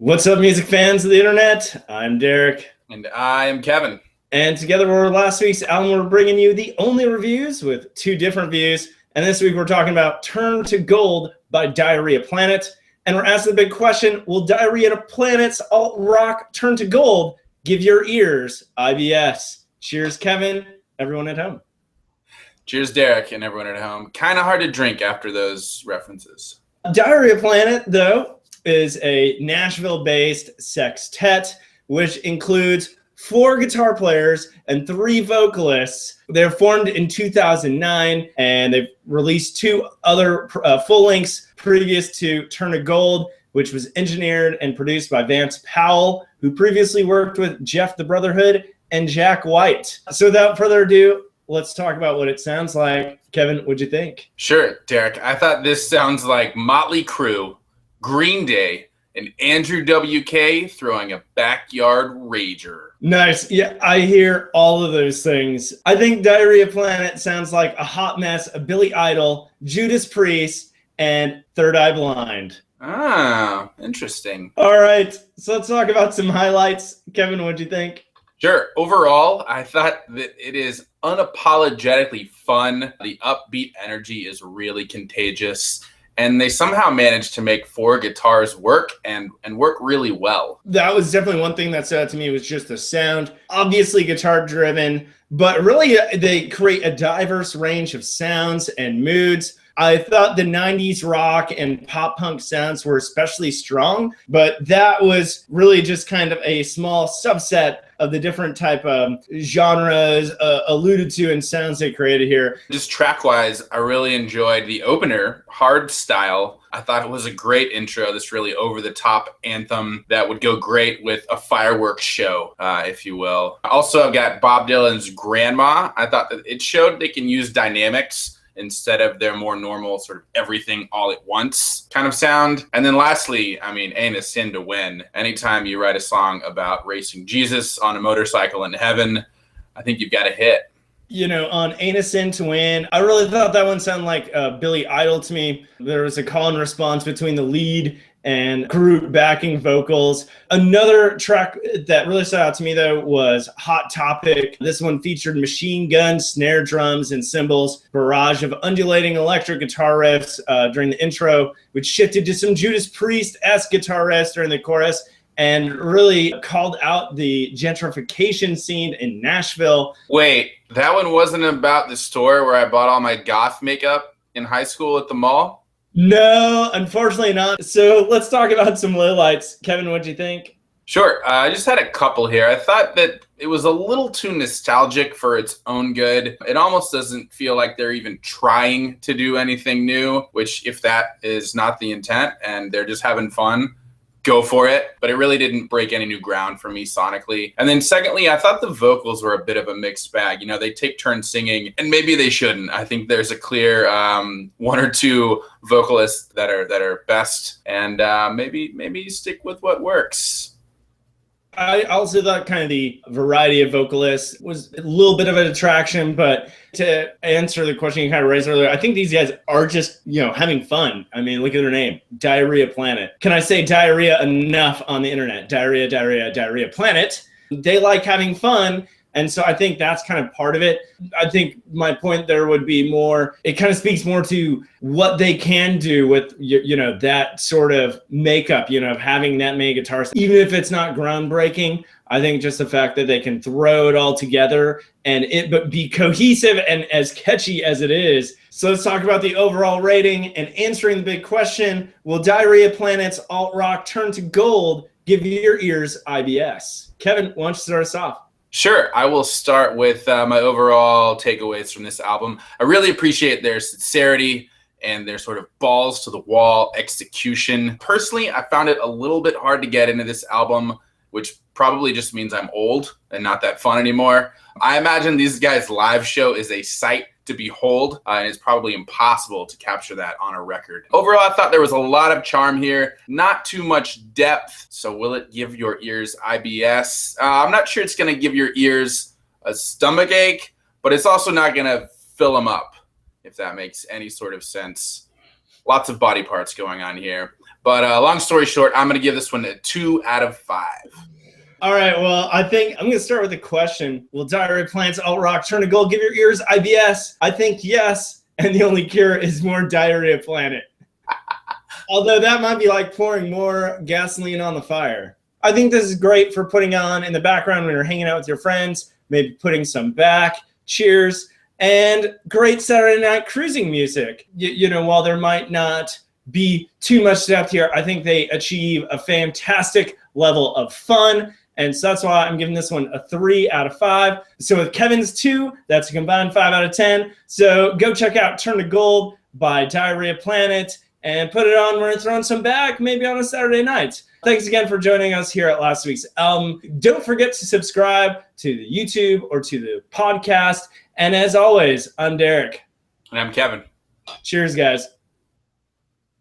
What's up, music fans of the internet? I'm Derek. And I am Kevin. And together we're last week's album. We're bringing you the only reviews with two different views. And this week we're talking about Turn to Gold by Diarrhea Planet. And we're asking the big question, will Diarrhea Planet's alt-rock Turn to Gold give your ears IBS? Cheers, Kevin. Everyone at home. Cheers, Derek, and everyone at home. Kind of hard to drink after those references. Diarrhea Planet, though, is a Nashville-based sextet, which includes 4 guitar players and 3 vocalists. They're formed in 2009, and they've released 2 other full lengths previous to Turn to Gold, which was engineered and produced by Vance Powell, who previously worked with Jeff the Brotherhood and Jack White. So without further ado, let's talk about what it sounds like. Kevin, what'd you think? Sure, Derek. I thought this sounds like Mötley Crüe, Green Day, and Andrew W.K. throwing a backyard rager. Nice. Yeah, I hear all of those things. I think Diarrhea Planet sounds like a hot mess of Billy Idol, Judas Priest, and Third Eye Blind. Ah, interesting. All right, so let's talk about some highlights. Kevin, what'd you think? Sure. Overall, I thought that it is unapologetically fun. The upbeat energy is really contagious. And they somehow managed to make 4 guitars work and work really well. That was definitely one thing that stood out to me, was just the sound. Obviously guitar driven, but really they create a diverse range of sounds and moods. I thought the 90s rock and pop punk sounds were especially strong, but that was really just kind of a small subset of the different type of genres alluded to and sounds they created here. Just track-wise, I really enjoyed the opener, Hard Style. I thought it was a great intro, this really over-the-top anthem that would go great with a fireworks show, if you will. Also, I've got Bob Dylan's Grandma. I thought that it showed they can use dynamics instead of their more normal sort of everything all at once kind of sound. And then lastly, I mean, ain't a sin to win. Anytime you write a song about racing Jesus on a motorcycle in heaven, I think you've got a hit. You know, on Ain't a Sin to Win, I really thought that one sounded like Billy Idol to me. There was a call and response between the lead and group backing vocals. Another track that really stood out to me, though, was Hot Topic. This one featured machine guns, snare drums, and cymbals, barrage of undulating electric guitar riffs during the intro, which shifted to some Judas Priest-esque guitar riffs during the chorus, and really called out the gentrification scene in Nashville. Wait, that one wasn't about the store where I bought all my goth makeup in high school at the mall? No, unfortunately not. So let's talk about some lowlights. Kevin, what'd you think? Sure. I just had a couple here. I thought that it was a little too nostalgic for its own good. It almost doesn't feel like they're even trying to do anything new, which if that is not the intent and they're just having fun, go for it. But it really didn't break any new ground for me sonically. And then secondly, I thought the vocals were a bit of a mixed bag. You know, they take turns singing, and maybe they shouldn't. I think there's a clear 1 or 2 vocalists that are best, and maybe stick with what works. I also thought kind of the variety of vocalists was a little bit of a detraction, but to answer the question you kind of raised earlier, I think these guys are just, you know, having fun. I mean, look at their name, Diarrhea Planet. Can I say diarrhea enough on the internet? Diarrhea, Diarrhea, Diarrhea Planet. They like having fun. And so I think that's kind of part of it. I think my point there would be more, it kind of speaks more to what they can do with, you know, that sort of makeup, you know, of having that many guitars. Even if it's not groundbreaking, I think just the fact that they can throw it all together and but be cohesive and as catchy as it is. So let's talk about the overall rating and answering the big question, will Diarrhea Planet's alt-rock Turn to Gold give your ears IBS? Kevin, why don't you start us off? Sure. I will start with my overall takeaways from this album. I really appreciate their sincerity and their sort of balls to the wall execution. Personally, I found it a little bit hard to get into this album, which probably just means I'm old and not that fun anymore. I imagine these guys' live show is a sight to behold, and it's probably impossible to capture that on a record. Overall, I thought there was a lot of charm here, not too much depth. So will it give your ears IBS? I'm not sure it's going to give your ears a stomach ache, but it's also not going to fill them up, if that makes any sort of sense. Lots of body parts going on here. But long story short, I'm going to give this one a 2 out of 5. All right, well, I think I'm going to start with a question. Will Diarrhea Planet's alt rock turn to gold? Give your ears IBS. I think yes, and the only cure is more Diarrhea Planet. Although that might be like pouring more gasoline on the fire. I think this is great for putting on in the background when you're hanging out with your friends, maybe putting some back, cheers, and great Saturday night cruising music. You know, while there might not be too much depth here, I think they achieve a fantastic level of fun. And so that's why I'm giving this one a 3 out of 5. So with Kevin's 2, that's a combined 5 out of 10. So go check out Turn to Gold by Diarrhea Planet and put it on when you're throwing some back, maybe on a Saturday night. Thanks again for joining us here at last week's album. Don't forget to subscribe to the YouTube or to the podcast. And as always, I'm Derek. And I'm Kevin. Cheers, guys.